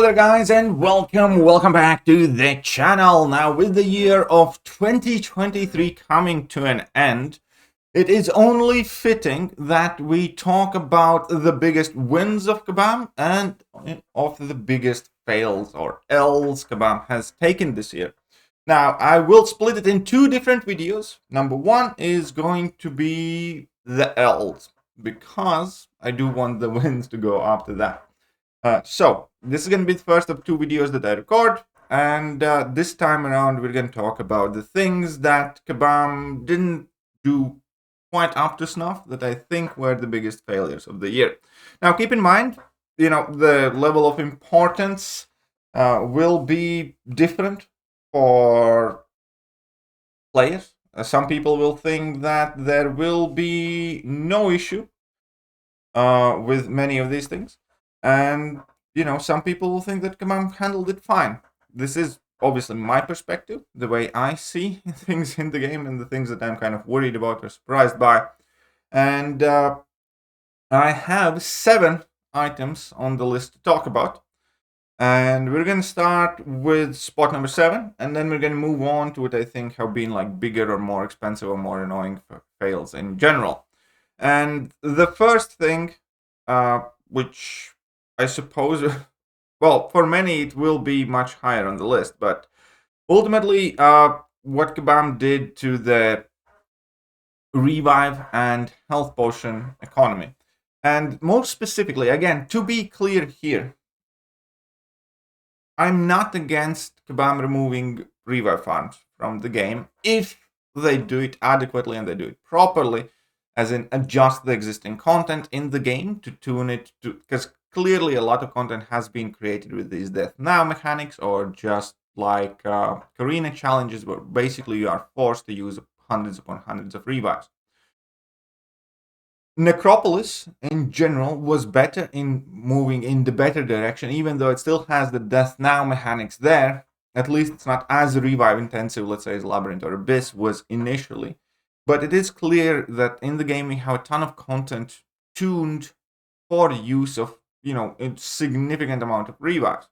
there guys, and welcome back to the channel. Now, with the year of 2023 coming to an end, it is only fitting that we talk about the biggest wins of Kabam and of the biggest fails or L's Kabam has taken this year. Now, I will split it in two different videos. Number one is going to be the L's, because I do want the wins to go after that. So this is going to be the first of two videos that I record, and this time around we're going to talk about the things that Kabam didn't do quite up to snuff, that I think were the biggest failures of the year. Now keep in mind, the level of importance will be different for players. Some people will think that there will be no issue with many of these things. And, some people will think that Kabam handled it fine. This is obviously my perspective, the way I see things in the game and the things that I'm kind of worried about or surprised by. And I have 7 items on the list to talk about. And we're going to start with spot number 7, and then we're going to move on to what I think have been like bigger or more expensive or more annoying fails in general. And the first thing, which I suppose, well, for many it will be much higher on the list, but ultimately what Kabam did to the revive and health potion economy. And most specifically, again, to be clear here, I'm not against Kabam removing revive farms from the game if they do it adequately and they do it properly, as in adjust the existing content in the game to tune it to, because clearly a lot of content has been created with these death now mechanics, or just like arena challenges where basically you are forced to use hundreds upon hundreds of revives. Necropolis in general was better in moving in the better direction, even though it still has the death now mechanics there. At least it's not as revive intensive, let's say, as Labyrinth or Abyss was initially. But it is clear that in the game we have a ton of content tuned for the use of, a significant amount of revives.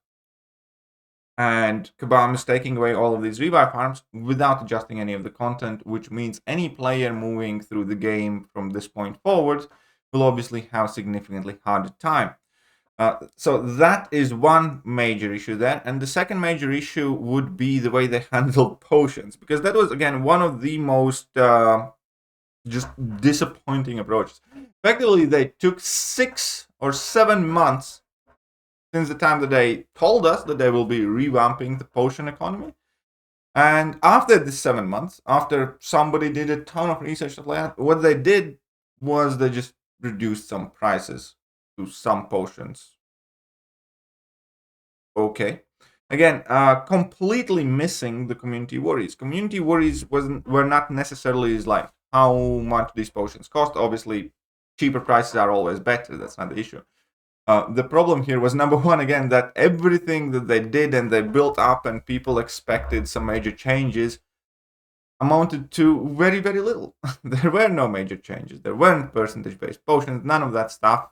And Kabam is taking away all of these revive farms without adjusting any of the content, which means any player moving through the game from this point forward will obviously have a significantly harder time. So that is one major issue there. And the second major issue would be the way they handled potions, because that was, again, one of the most just disappointing approaches. Effectively, they took 6 or 7 months since the time that they told us that they will be revamping the potion economy. And after this 7 months, after somebody did a ton of research, what they did was they just reduced some prices to some potions. Okay. Again, completely missing the community worries. Community worries were not necessarily like how much these potions cost. Obviously, cheaper prices are always better. That's not the issue. The problem here was, number one, again, that everything that they did and they built up and people expected some major changes amounted to very, very little. There were no major changes. There weren't percentage-based potions, none of that stuff.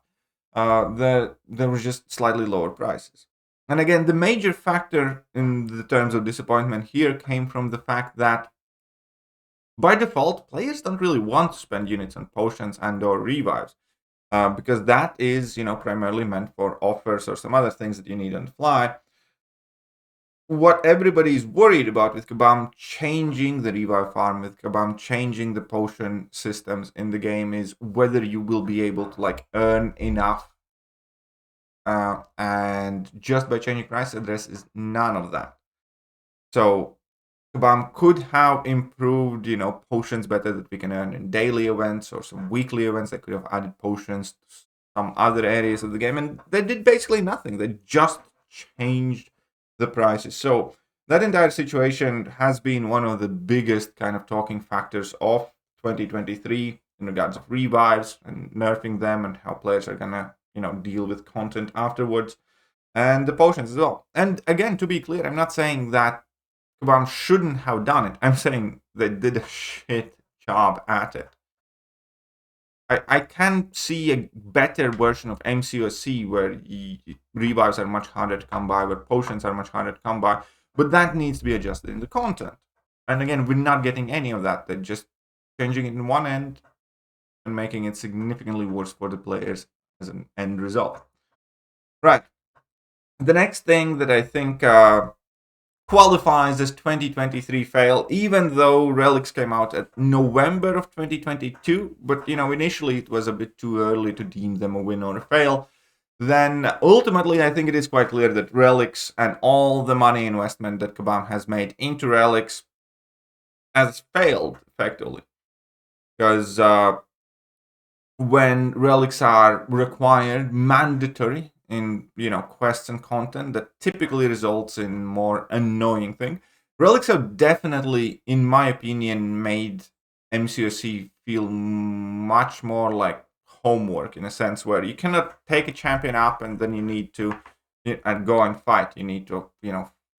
There was just slightly lower prices. And again, the major factor in the terms of disappointment here came from the fact that by default, players don't really want to spend units on potions and or revives. Because that is, primarily meant for offers or some other things that you need on the fly. What everybody is worried about with Kabam changing the revive farm, with Kabam changing the potion systems in the game, is whether you will be able to earn enough. And just by changing price address is none of that. So Kabam could have improved, potions better that we can earn in daily events or some weekly events. They could have added potions to some other areas of the game, and they did basically nothing. They just changed the prices. So that entire situation has been one of the biggest kind of talking factors of 2023 in regards of revives and nerfing them and how players are gonna, deal with content afterwards, and the potions as well. And again, to be clear, I'm not saying that Kabam shouldn't have done it. I'm saying they did a shit job at it. I can see a better version of MCOC where revives are much harder to come by, where potions are much harder to come by, but that needs to be adjusted in the content. And again, we're not getting any of that. They're just changing it in one end and making it significantly worse for the players as an end result. Right. The next thing that I think qualifies as 2023 fail, even though Relics came out at November of 2022, but initially it was a bit too early to deem them a win or a fail. Then ultimately, I think it is quite clear that Relics and all the money investment that Kabam has made into Relics has failed effectively, because when Relics are required, mandatory in quests and content, that typically results in more annoying thing. Relics have definitely, in my opinion, made MCOC feel much more like homework, in a sense where you cannot take a champion up and then you need to and go and fight. You need to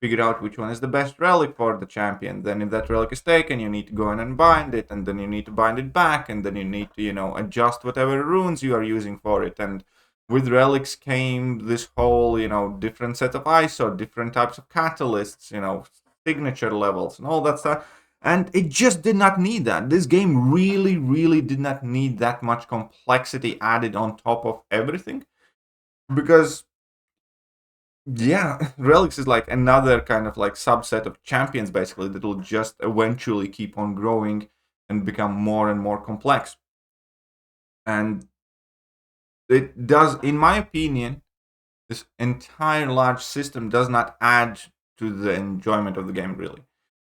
figure out which one is the best relic for the champion. Then if that relic is taken, you need to go in and bind it, and then you need to bind it back, and then you need to adjust whatever runes you are using for it. And with relics came this whole different set of ISO, different types of catalysts, signature levels and all that stuff. And it just did not need that. This game really, really did not need that much complexity added on top of everything. Because, yeah, Relics is like another kind of like subset of champions, basically, that will just eventually keep on growing and become more and more complex. And it does, in my opinion, this entire large system does not add to the enjoyment of the game, really.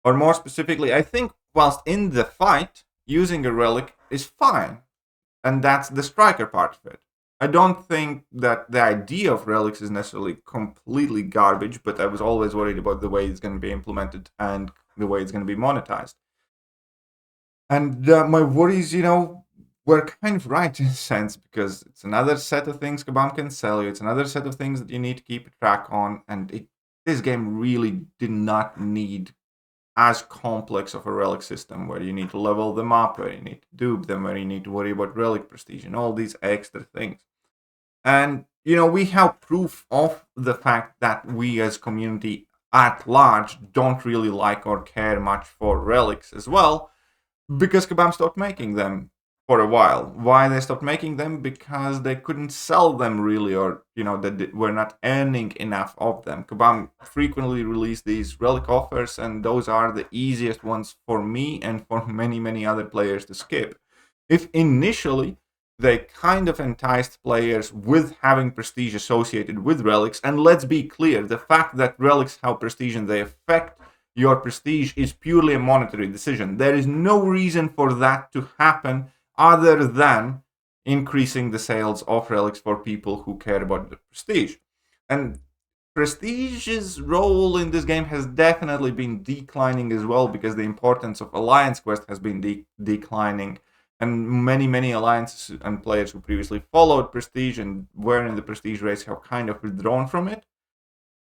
Or more specifically, I think whilst in the fight, using a relic is fine. And that's the striker part of it. I don't think that the idea of relics is necessarily completely garbage, but I was always worried about the way it's going to be implemented and the way it's going to be monetized. And my worries, were kind of right in a sense, because it's another set of things Kabam can sell you. It's another set of things that you need to keep a track on. And this game really did not need as complex of a relic system, where you need to level them up, where you need to dupe them, where you need to worry about relic prestige and all these extra things. And we have proof of the fact that we as community at large don't really like or care much for relics as well, because Kabam stopped making them for a while. Why they stopped making them? Because they couldn't sell them really, or they were not earning enough of them. Kabam frequently released these relic offers, and those are the easiest ones for me and for many other players to skip. If initially they kind of enticed players with having prestige associated with relics, and let's be clear, the fact that relics have prestige and they affect your prestige is purely a monetary decision. There is no reason for that to happen other than increasing the sales of relics for people who care about the prestige. And prestige's role in this game has definitely been declining as well, because the importance of Alliance Quest has been declining. And many alliances and players who previously followed prestige and were in the prestige race have kind of withdrawn from it.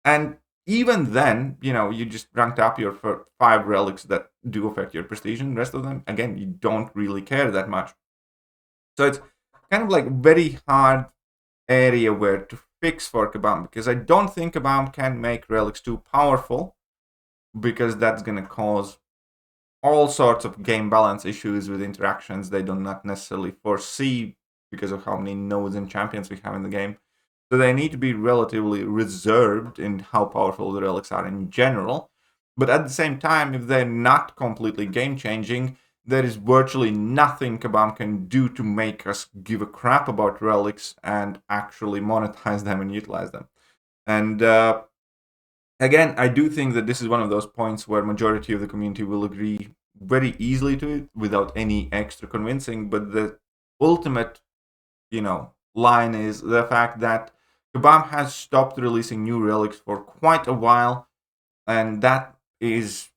And even then, you just ranked up your 5 relics that do affect your prestige, and the rest of them, again, you don't really care that much. So it's kind of like very hard area where to fix for Kabam, because I don't think Kabam can make relics too powerful, because that's going to cause all sorts of game balance issues with interactions they do not necessarily foresee because of how many nodes and champions we have in the game. So they need to be relatively reserved in how powerful the relics are in general. But at the same time, if they're not completely game-changing, there is virtually nothing Kabam can do to make us give a crap about relics and actually monetize them and utilize them. And again, I do think that this is one of those points where majority of the community will agree very easily to it without any extra convincing. But the ultimate, line is the fact that Kabam has stopped releasing new relics for quite a while, and that is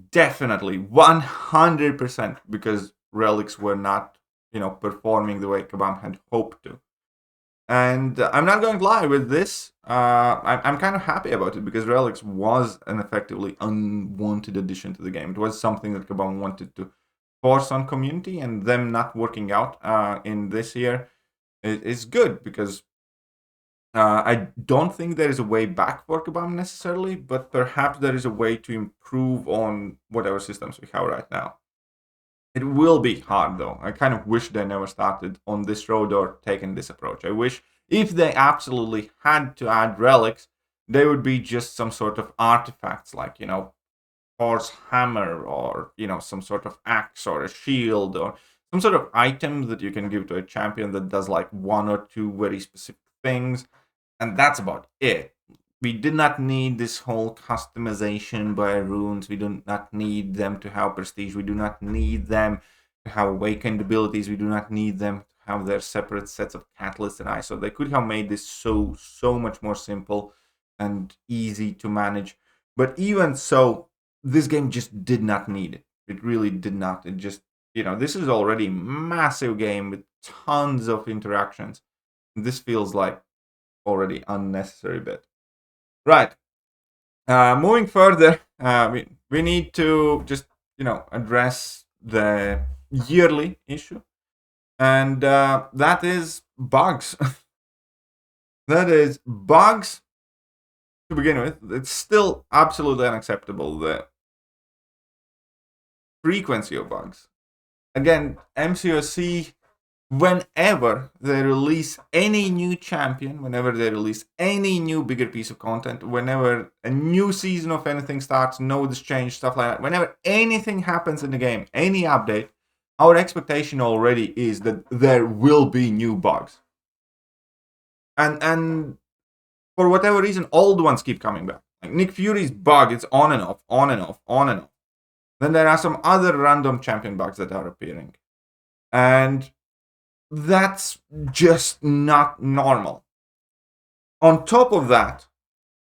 definitely 100% because relics were not, performing the way Kabam had hoped to. And I'm not going to lie with this. I'm kind of happy about it, because Relics was an effectively unwanted addition to the game. It was something that Kabam wanted to force on community, and them not working out in this year is good, because I don't think there is a way back for Kabam necessarily, but perhaps there is a way to improve on whatever systems we have right now. It will be hard, though. I kind of wish they never started on this road or taken this approach. I wish if they absolutely had to add relics, they would be just some sort of artifacts, like, horse hammer, or, some sort of axe or a shield, or some sort of item that you can give to a champion that does like one or two very specific things. And that's about it. We did not need this whole customization by runes. We do not need them to have prestige. We do not need them to have awakened abilities. We do not need them to have their separate sets of catalysts and ISO. They could have made this so much more simple and easy to manage. But even so, this game just did not need it. It really did not. It just, this is already a massive game with tons of interactions. This feels like already unnecessary bit. Right. Moving further, we need to just, address the yearly issue. And that is bugs. That is bugs to begin with. It's still absolutely unacceptable, the frequency of bugs. Again, MCOC, whenever they release any new champion, whenever they release any new bigger piece of content, whenever a new season of anything starts, nodes change, stuff like that, whenever anything happens in the game, any update, our expectation already is that there will be new bugs. And for whatever reason, old ones keep coming back. Like Nick Fury's bug, it's on and off, on and off, on and off. Then there are some other random champion bugs that are appearing. And that's just not normal. On top of that,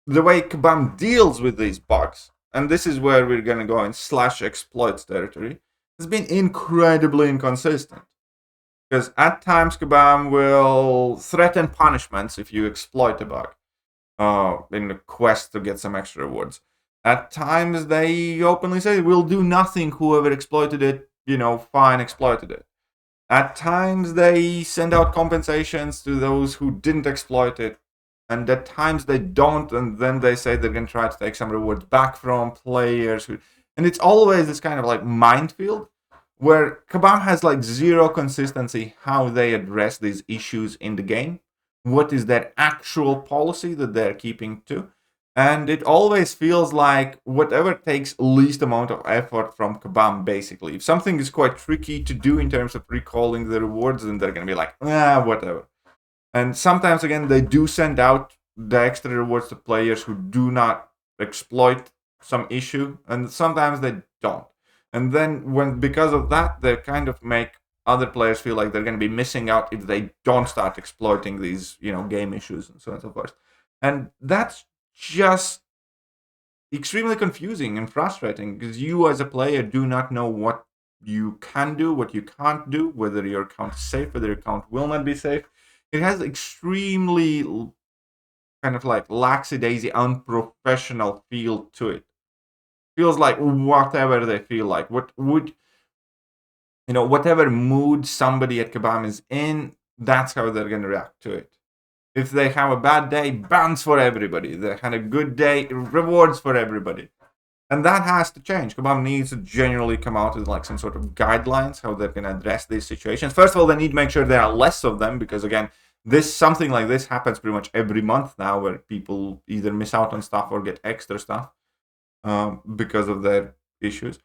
the way Kabam deals with these bugs, and this is where we're going to go in /exploits territory, has been incredibly inconsistent. Because at times Kabam will threaten punishments if you exploit a bug in a quest to get some extra rewards. At times they openly say, we'll do nothing, whoever exploited it, fine, exploited it. At times they send out compensations to those who didn't exploit it. And at times they don't, and then they say they're going to try to take some rewards back from players. And it's always this kind of like minefield where Kabam has like zero consistency how they address these issues in the game. What is their actual policy that they're keeping to? And it always feels like whatever takes least amount of effort from Kabam, basically. If something is quite tricky to do in terms of recalling the rewards, then they're going to be like, whatever. And sometimes, again, they do send out the extra rewards to players who do not exploit some issue, and sometimes they don't. And then, because of that, they kind of make other players feel like they're going to be missing out if they don't start exploiting these, game issues and so on and so forth. And that's just extremely confusing and frustrating, because you as a player do not know what you can do, what you can't do, whether your account is safe, whether your account will not be safe. It has extremely kind of like lackadaisy, unprofessional feel to it. Feels like whatever they feel like. Whatever mood somebody at Kabam is in, that's how they're going to react to it. If they have a bad day, bans for everybody. They had a good day, rewards for everybody. And that has to change. Kabam needs to genuinely come out with like some sort of guidelines how they're going to address these situations. First of all, they need to make sure there are less of them, because again, something like this happens pretty much every month now, where people either miss out on stuff or get extra stuff because of their issues.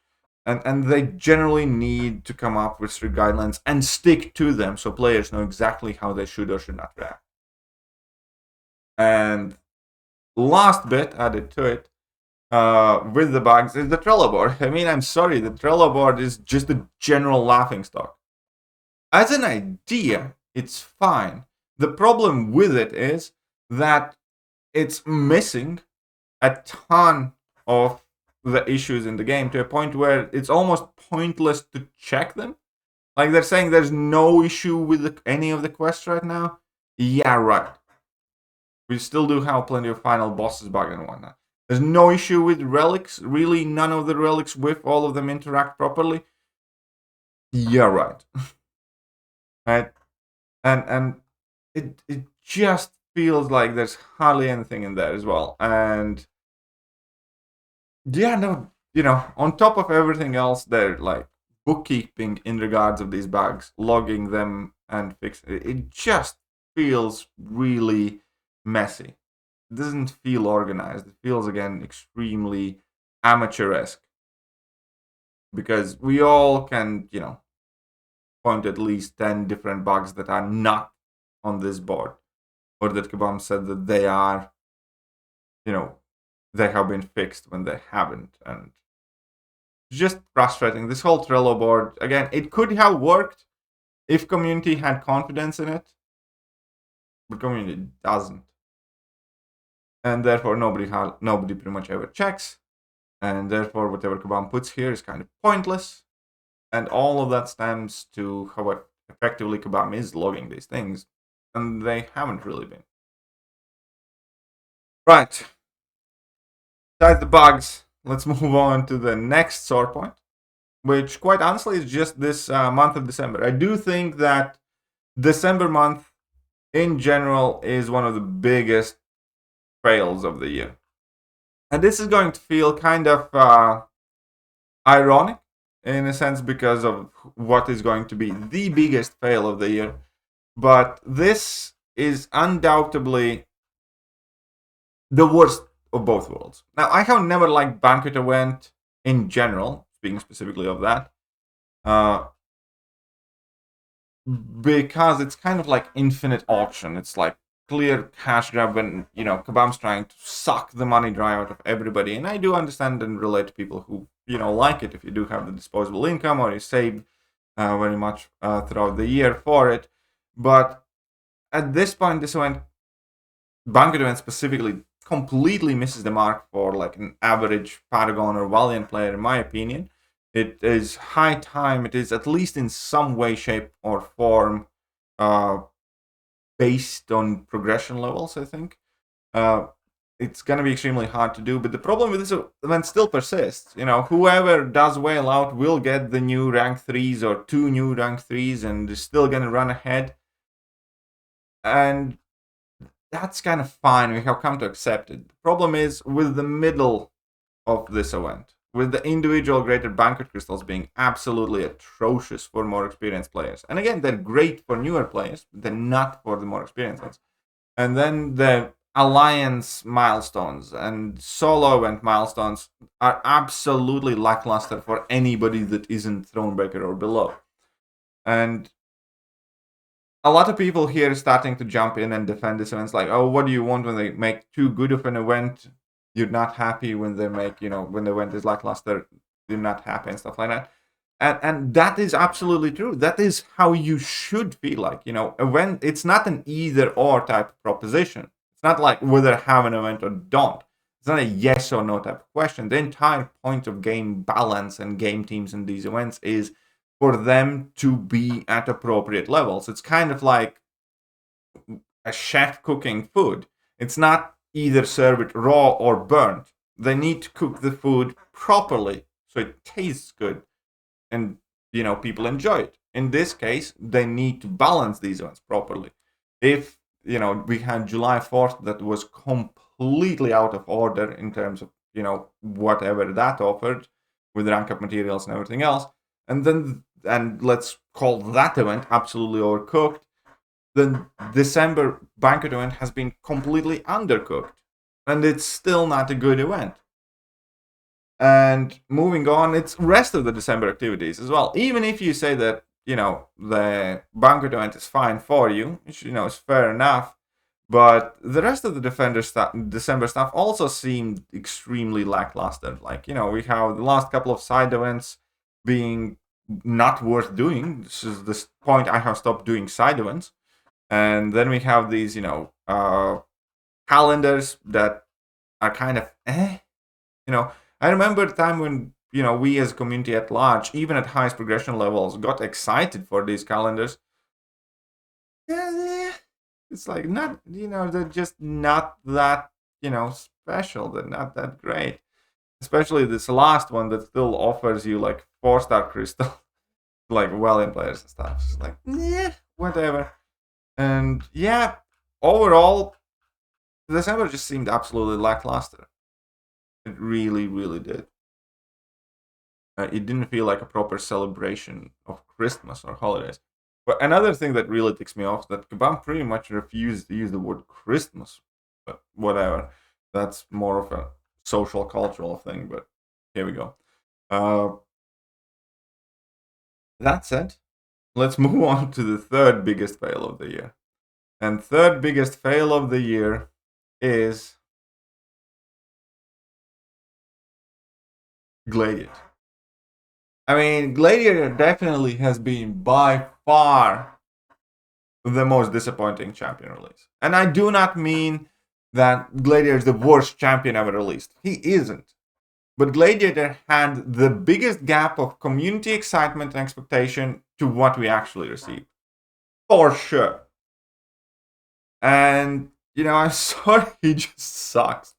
And they generally need to come up with strict guidelines and stick to them so players know exactly how they should or should not react. And last bit added to it with the bugs is the Trello board. I mean, I'm sorry, the Trello board is just a general laughingstock. As an idea, it's fine. The problem with it is that it's missing a ton of the issues in the game, to a point where it's almost pointless to check them. Like, they're saying there's no issue with any of the quests right now. Yeah, right. We still do have plenty of final bosses bug and whatnot. There's no issue with relics. Really, none of the relics with all of them interact properly. You're right. Right? And it just feels like there's hardly anything in there as well. And yeah, no, on top of everything else, they're like bookkeeping in regards of these bugs, logging them and fixing it. It just feels really messy. It doesn't feel organized. It feels again extremely amateur-esque. Because we all can, point at least 10 different bugs that are not on this board. Or that Kabam said that they are, they have been fixed when they haven't. And it's just frustrating. This whole Trello board, again, it could have worked if community had confidence in it. But community doesn't. And therefore nobody pretty much ever checks. And therefore whatever Kabam puts here is kind of pointless. And all of that stems to how effectively Kabam is logging these things. And they haven't really been. Right. Besides the bugs, let's move on to the next sore point, which quite honestly is just this month of December. I do think that December month in general is one of the biggest fails of the year. And this is going to feel kind of ironic in a sense because of what is going to be the biggest fail of the year. But this is undoubtedly the worst of both worlds. Now, I have never liked Banquet Event in general, speaking specifically of that, because it's kind of like infinite auction. It's like clear cash grab when, Kabam's trying to suck the money dry out of everybody. And I do understand and relate to people who, like it if you do have the disposable income or you save very much throughout the year for it. But at this point, this event, Banquet Event specifically, completely misses the mark for like an average Paragon or Valiant player, in my opinion. It is high time. It is at least in some way, shape, or form based on progression levels, I think. It's going to be extremely hard to do, but the problem with this event still persists. Whoever does whale out will get the new rank 3s or 2 new rank 3s and is still going to run ahead. And that's kind of fine. We have come to accept it. The problem is with the middle of this event, with the individual graded banquet crystals being absolutely atrocious for more experienced players. And again, they're great for newer players, but they're not for the more experienced ones. And then the alliance milestones and solo event milestones are absolutely lackluster for anybody that isn't Thronebreaker or below. And a lot of people here are starting to jump in and defend this event. It's like, oh, what do you want when they make too good of an event? You're not happy when they make, when the event is lackluster, you're not happy and stuff like that. And that is absolutely true. That is how you should feel like, event. It's not an either or type of proposition. It's not like whether have an event or don't. It's not a yes or no type of question. The entire point of game balance and game teams in these events is for them to be at appropriate levels. It's kind of like a chef cooking food. It's not either serve it raw or burnt. They need to cook the food properly so it tastes good and people enjoy it. In this case, they need to balance these ones properly. If we had July 4th that was completely out of order in terms of whatever that offered with rank up materials and everything else, and let's call that event absolutely overcooked, then December banquet event has been completely undercooked, and it's still not a good event. And moving on, it's rest of the December activities as well. Even if you say that the banquet event is fine for you, which is fair enough, but the rest of the December stuff also seemed extremely lackluster. Like we have the last couple of side events being not worth doing. This is the point I have stopped doing side events. And then we have these, calendars that are kind of I remember a time when, we as community at large, even at highest progression levels, got excited for these calendars. Yeah, it's like not, they're just not that, special. They're not that great. Especially this last one that still offers you like 4-star crystal. like well-in players and stuff. It's like, yeah, whatever. And yeah, overall, December just seemed absolutely lackluster. It really, really did. It didn't feel like a proper celebration of Christmas or holidays. But another thing that really ticks me off is that Kabam pretty much refused to use the word Christmas. But whatever. That's more of a social, cultural thing. But here we go. That said, let's move on to the third biggest fail of the year. And third biggest fail of the year is Gladiator. I mean, Gladiator definitely has been by far the most disappointing champion release. And I do not mean that Gladiator is the worst champion ever released. He isn't. But Gladiator had the biggest gap of community excitement and expectation to what we actually received. For sure. And, I'm sorry, he just sucks.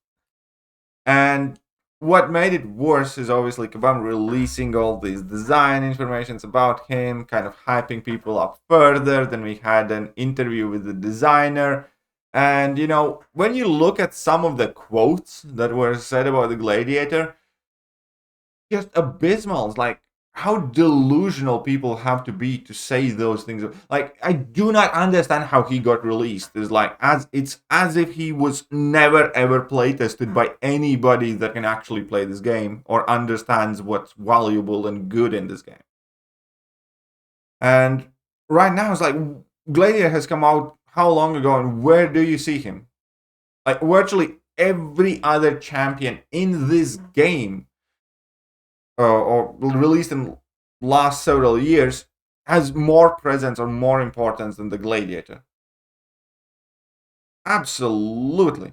And what made it worse is obviously Kabam releasing all these design informations about him, kind of hyping people up further. Then we had an interview with the designer. And, when you look at some of the quotes that were said about the Gladiator, just abysmal. It's like how delusional people have to be to say those things. Like, I do not understand how he got released. It's as if he was never ever play tested by anybody that can actually play this game or understands what's valuable and good in this game. And right now it's like Gladiator has come out how long ago, and where do you see him? Like virtually every other champion in this game or released in last several years has more presence or more importance than the Gladiator. Absolutely.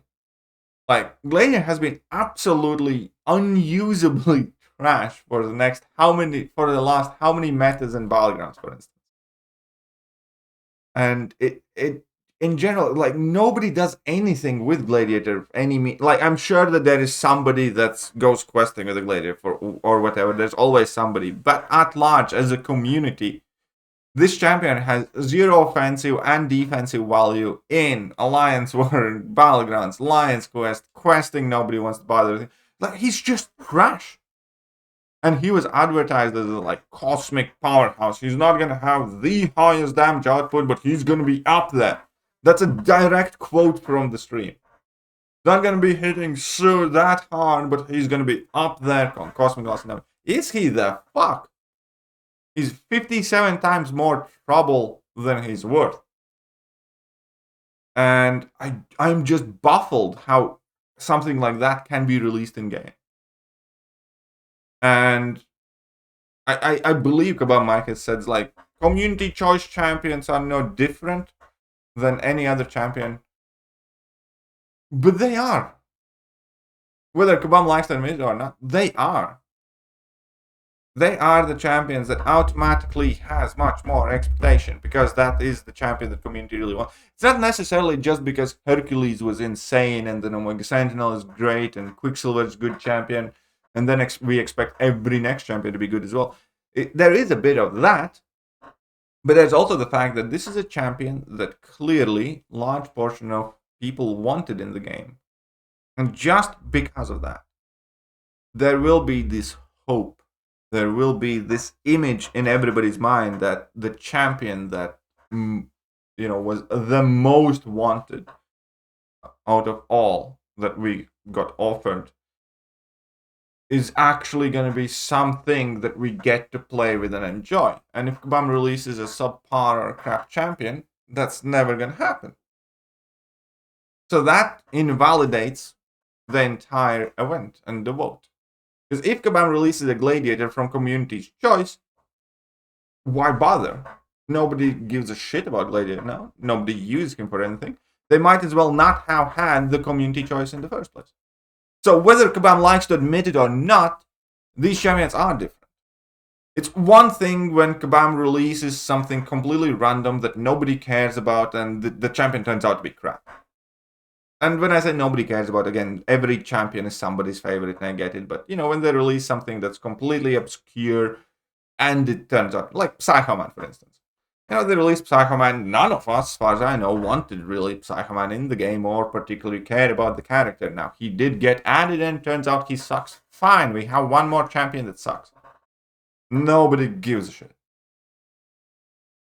Like, Gladiator has been absolutely unusably trash for the last how many metas and battlegrounds, for instance. And it in general, like, nobody does anything with Gladiator. I'm sure that there is somebody that goes questing with the Gladiator or whatever. There's always somebody. But at large, as a community, this champion has zero offensive and defensive value in Alliance War, Battlegrounds, Lions Quest, questing. Nobody wants to bother with him. Like, he's just trash. And he was advertised as a cosmic powerhouse. He's not gonna have the highest damage output, but he's gonna be up there. That's a direct quote from the stream. Not gonna be hitting so that hard, but he's gonna be up there on Cosmic Loss. Is he the fuck? He's 57 times more trouble than he's worth. And I'm just baffled how something like that can be released in game. And I believe Kabam Mike has said, community choice champions are no different than any other champion. But they are. Whether Kabam likes to admit it or not, they are. They are the champions that automatically has much more expectation, because that is the champion that community really wants. It's not necessarily just because Hercules was insane and then Omega Sentinel is great and Quicksilver is good champion, and then we expect every next champion to be good as well. There is a bit of that, but there's also the fact that this is a champion that clearly large portion of people wanted in the game. And just because of that, there will be this hope. There will be this image in everybody's mind that the champion that was the most wanted out of all that we got offered is actually going to be something that we get to play with and enjoy. And if Kabam releases a subpar or crap champion, that's never going to happen. So that invalidates the entire event and the vote. Because if Kabam releases a Gladiator from community's choice, why bother? Nobody gives a shit about Gladiator now. Nobody uses him for anything. They might as well not have had the community choice in the first place. So whether Kabam likes to admit it or not, these champions are different. It's one thing when Kabam releases something completely random that nobody cares about and the champion turns out to be crap. And when I say nobody cares about, again, every champion is somebody's favorite and I get it. But, when they release something that's completely obscure And it turns out, like Psycho Man, for instance. You know, they released Psycho Man. None of us, as far as I know, wanted really Psycho Man in the game or particularly cared about the character. Now, he did get added and turns out he sucks. Fine, we have one more champion that sucks. Nobody gives a shit.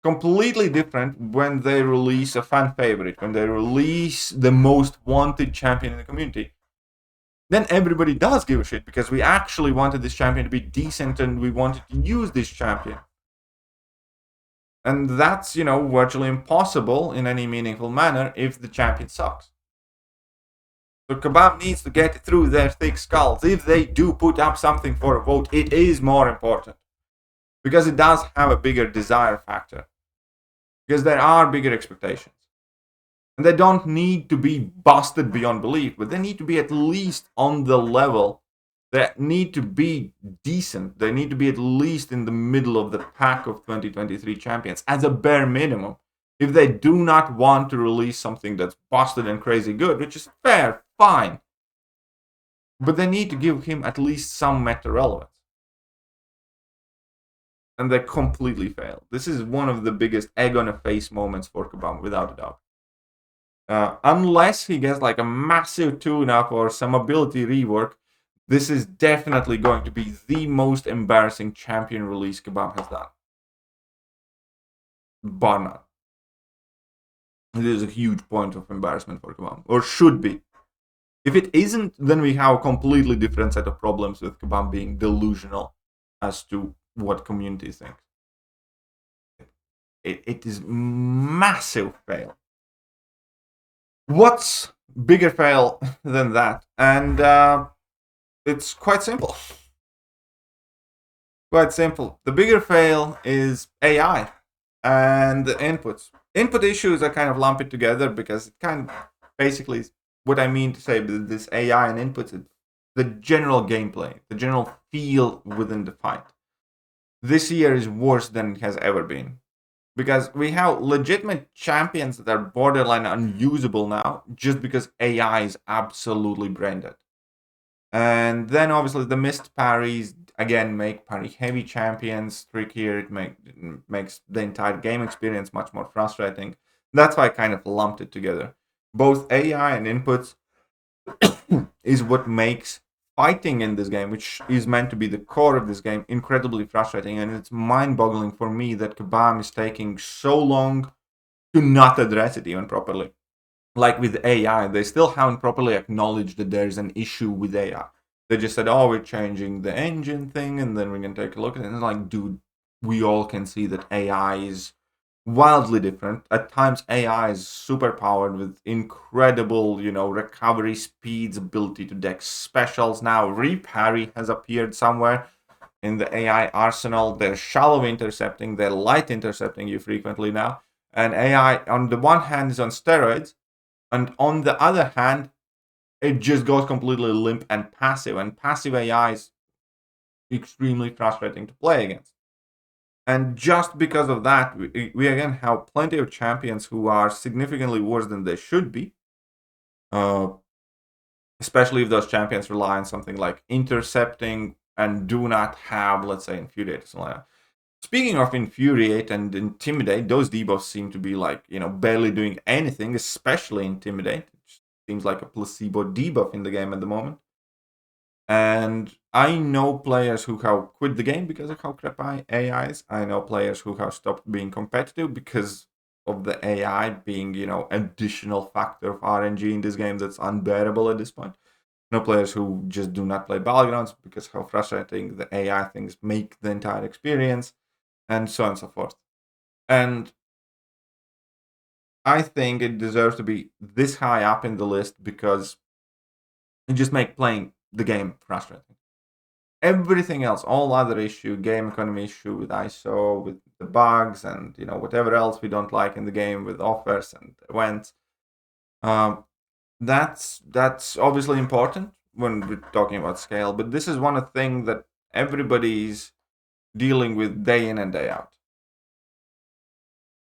Completely different when they release a fan favorite, when they release the most wanted champion in the community. Then everybody does give a shit because we actually wanted this champion to be decent and we wanted to use this champion. And that's, you know, virtually impossible in any meaningful manner if the champion sucks. So Kabam needs to get it through their thick skulls. If they do put up something for a vote, it is more important. Because it does have a bigger desire factor. Because there are bigger expectations. And they don't need to be busted beyond belief, but they need to be at least on the level. They need to be decent. They need to be at least in the middle of the pack of 2023 champions as a bare minimum. If they do not want to release something that's busted and crazy good, which is fair, fine. But they need to give him at least some meta relevance. And they completely fail. This is one of the biggest egg on a face moments for Kabam, without a doubt. Unless he gets like a massive tune-up or some ability rework, this is definitely going to be the most embarrassing champion release Kabam has done. Bar none. It is a huge point of embarrassment for Kabam, or should be. If it isn't, then we have a completely different set of problems with Kabam being delusional as to what community thinks. It is massive fail. What's bigger fail than that? And it's quite simple. Quite simple. The bigger fail is AI and the inputs. Input issues are kind of lumped together because it kind of basically what I mean to say with this AI and inputs, the general gameplay, the general feel within the fight. This year is worse than it has ever been. Because we have legitimate champions that are borderline unusable now just because AI is absolutely brain dead. And then obviously the missed parries, again, make parry heavy champions trickier. It makes the entire game experience much more frustrating. That's why I kind of lumped it together. Both AI and inputs is what makes fighting in this game, which is meant to be the core of this game, incredibly frustrating. And it's mind-boggling for me that Kabam is taking so long to not address it even properly. Like with AI, they still haven't properly acknowledged that there's an issue with AI. They just said, oh, we're changing the engine thing, and then we can take a look at it. And it's like, dude, we all can see that AI is wildly different. At times, AI is super powered with incredible, recovery speeds, ability to deck specials. Now, reparry has appeared somewhere in the AI arsenal. They're shallow intercepting, they're light intercepting you frequently now. And AI, on the one hand, is on steroids, and on the other hand, it just goes completely limp and passive. And passive AI is extremely frustrating to play against. And just because of that, we again have plenty of champions who are significantly worse than they should be. Especially if those champions rely on something like intercepting and do not have, let's say, Infuriate or something like that. Speaking of Infuriate and Intimidate, those debuffs seem to be like, barely doing anything, especially Intimidate. It seems like a placebo debuff in the game at the moment. And I know players who have quit the game because of how crap AI is. I know players who have stopped being competitive because of the AI being, additional factor of RNG in this game that's unbearable at this point. I know players who just do not play Battlegrounds because how frustrating the AI things make the entire experience, and so on and so forth. And I think it deserves to be this high up in the list because it just makes playing the game frustrating. Everything else, all other issue, game economy issue with ISO, with the bugs, and whatever else we don't like in the game with offers and events, that's obviously important when we're talking about scale. But this is one thing that everybody's dealing with day in and day out,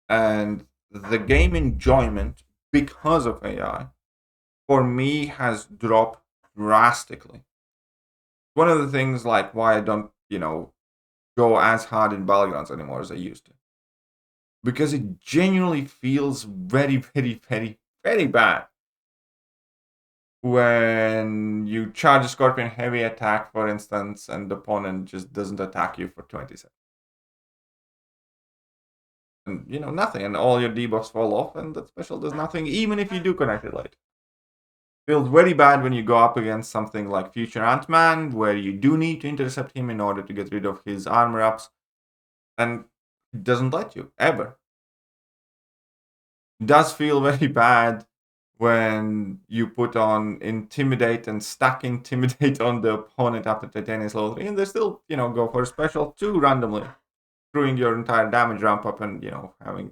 and the game enjoyment because of AI for me has dropped drastically. One of the things like why I don't, go as hard in battlegrounds anymore as I used to. Because it genuinely feels very, very, very, very bad when you charge a Scorpion heavy attack, for instance, and the opponent just doesn't attack you for 20 seconds. And, nothing, and all your debuffs fall off, and that special does nothing, even if you do connect it late. Feels very bad when you go up against something like Future Ant-Man, where you do need to intercept him in order to get rid of his armor ups, and it doesn't let you, ever. It does feel very bad when you put on Intimidate and stack Intimidate on the opponent after Titania's level 3, and they still, go for a special 2 randomly, screwing your entire damage ramp up and,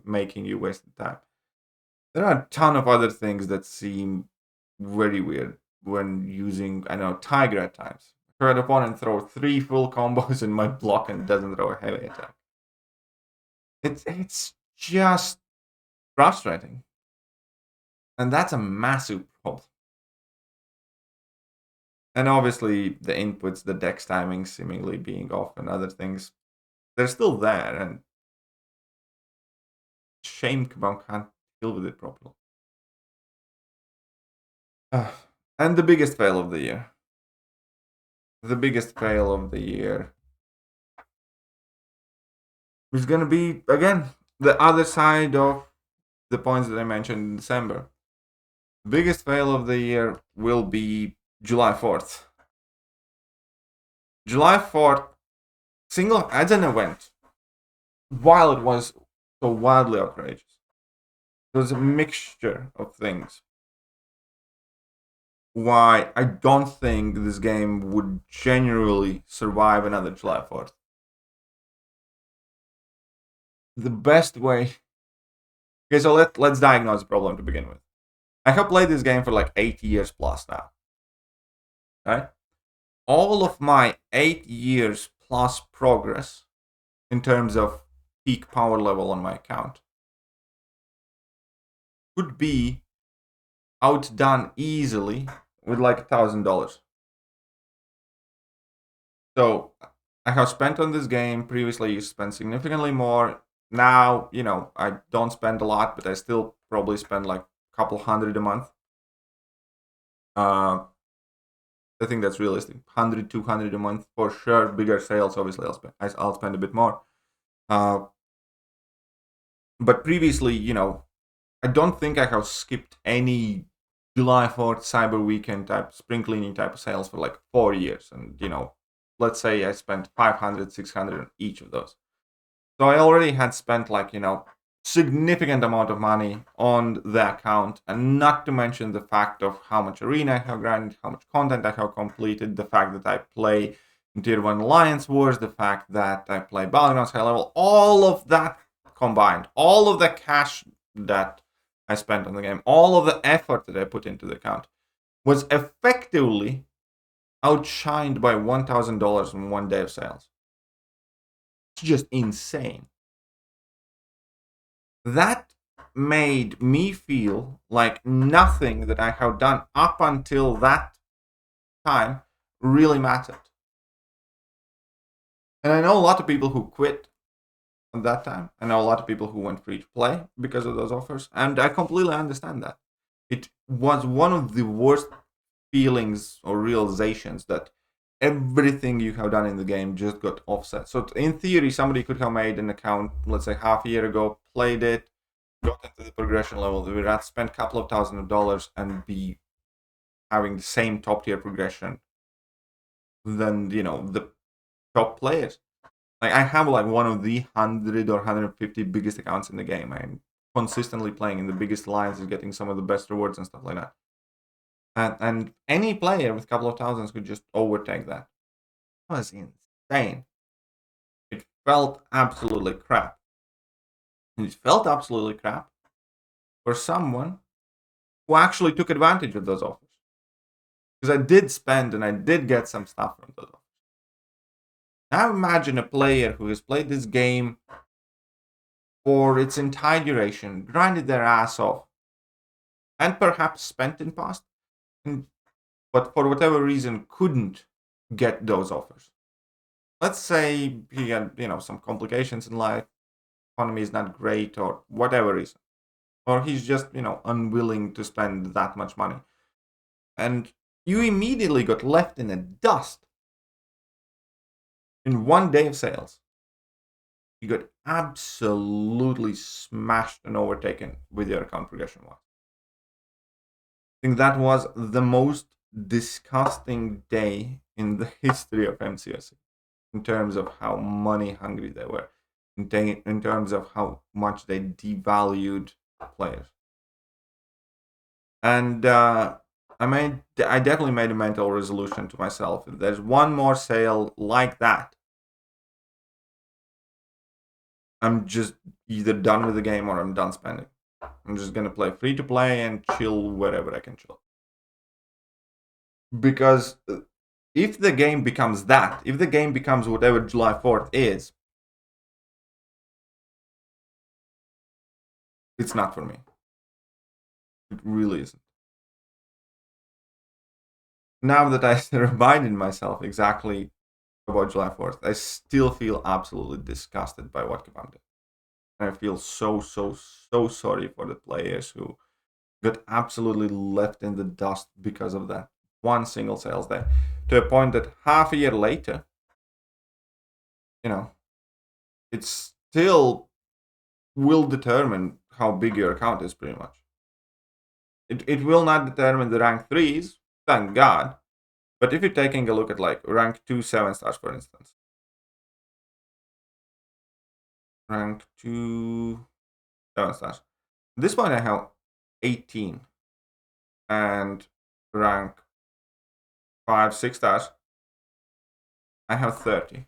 making you waste the time. There are a ton of other things that seem very weird when using, Tiger at times. I heard opponent throw 3 full combos in my block and doesn't throw a heavy attack. It's just frustrating. And that's a massive problem. And obviously the inputs, the dex timing seemingly being off and other things, they're still there, and shame Kabam can't deal with it properly. And the biggest fail of the year. The biggest fail of the year is going to be, again, the other side of the points that I mentioned in December. The biggest fail of the year will be July 4th. July 4th, single as an event, while it was so wildly outrageous, it was a mixture of things. Why I don't think this game would genuinely survive another July 4th. The best way... Okay, so let's diagnose the problem to begin with. I have played this game for like 8 years plus now. Right? All of my 8 years plus progress in terms of peak power level on my account could be outdone easily with like $1,000. So I have spent on this game. Previously, you spent significantly more. Now, I don't spend a lot, but I still probably spend like a couple hundred a month. I think that's realistic. 100, 200 a month for sure. Bigger sales, obviously, I'll spend a bit more. But previously, I don't think I have skipped any July 4th Cyber Weekend type, spring cleaning type of sales for like 4 years. And, let's say I spent 500, 600 on each of those. So I already had spent like, significant amount of money on the account, and not to mention the fact of how much arena I have grinded, how much content I have completed, the fact that I play in Tier 1 Alliance Wars, the fact that I play Battlegrounds high level, all of that combined, all of the cash that I spent on the game, all of the effort that I put into the account was effectively outshined by $1,000 in 1 day of sales. It's just insane. That made me feel like nothing that I have done up until that time really mattered. And I know a lot of people who quit at that time. I know a lot of people who went free to play because of those offers, and I completely understand that. It was one of the worst feelings or realizations that everything you have done in the game just got offset. So in theory, somebody could have made an account, let's say half a year ago, played it, got into the progression level, they would have spent a couple of $1,000s and be having the same top tier progression than, the top players. Like, I have like one of the 100 or 150 biggest accounts in the game. I'm consistently playing in the biggest lines and getting some of the best rewards and stuff like that. And any player with a couple of thousands could just overtake that. That was insane. It felt absolutely crap. And it felt absolutely crap for someone who actually took advantage of those offers. Because I did spend and I did get some stuff from those offers. Now imagine a player who has played this game for its entire duration, grinded their ass off, and perhaps spent in past, but for whatever reason couldn't get those offers. let's say he had, some complications in life, economy is not great, or whatever reason, or he's just, unwilling to spend that much money, and you immediately got left in the dust in one day of sales. You got absolutely smashed and overtaken with your account progression wise. I think that was the most disgusting day in the history of MCOC in terms of how money hungry they were, in terms of how much they devalued players. And I definitely made a mental resolution to myself. If there's one more sale like that, I'm just either done with the game or I'm done spending. I'm just gonna play free to play and chill wherever I can chill. Because if the game becomes that, if the game becomes whatever July 4th is, it's not for me. It really isn't. Now that I reminded myself exactly about July 4th, I still feel absolutely disgusted by what Kabam did. And I feel so sorry for the players who got absolutely left in the dust because of that one single sales day. To a point that half a year later, it still will determine how big your account is, pretty much. It will not determine the rank 3s, thank God. But if you're taking a look at like rank 2 7 stars, for instance. Rank 2 7 stars. At this point I have 18. And rank 5 6 stars, I have 30.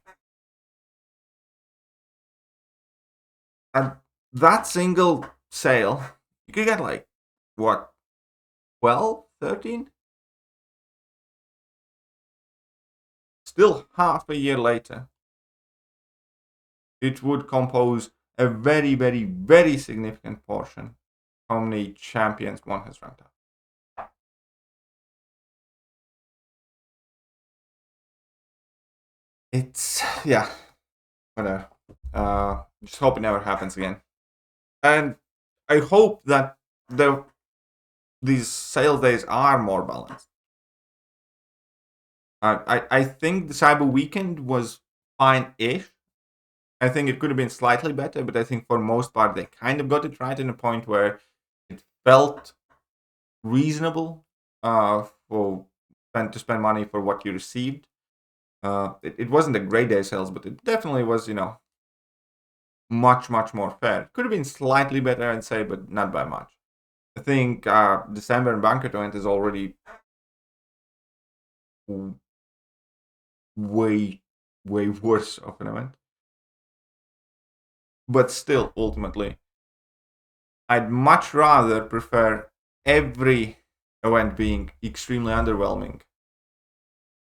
And that single sale, you could get like, what, 12, 13? Still half a year later, it would compose a very, very, very significant portion how many champions one has ranked up. It's, yeah, whatever. Just hope it never happens again. And I hope that these sales days are more balanced. I think the Cyber Weekend was fine-ish. I think it could have been slightly better, but I think for most part they kind of got it right in a point where it felt reasonable to spend money for what you received. It wasn't a great day sales, but it definitely was, much more fair. It could have been slightly better, I'd say, but not by much. I think December and Banquet event is already way worse of an event. But still, ultimately, I'd much rather prefer every event being extremely underwhelming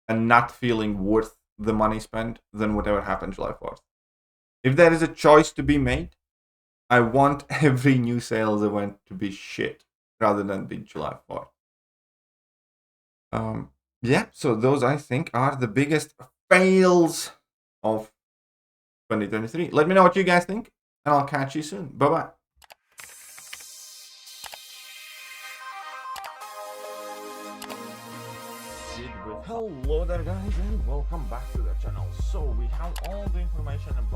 and not feeling worth the money spent than whatever happened July 4th. If there is a choice to be made, I want every new sales event to be shit rather than be July 4th. Yeah, so those I think are the biggest fails of 2023. Let me know what you guys think, and I'll catch you soon. Bye-bye. Hello there guys, and welcome back to the channel. So we have all the information about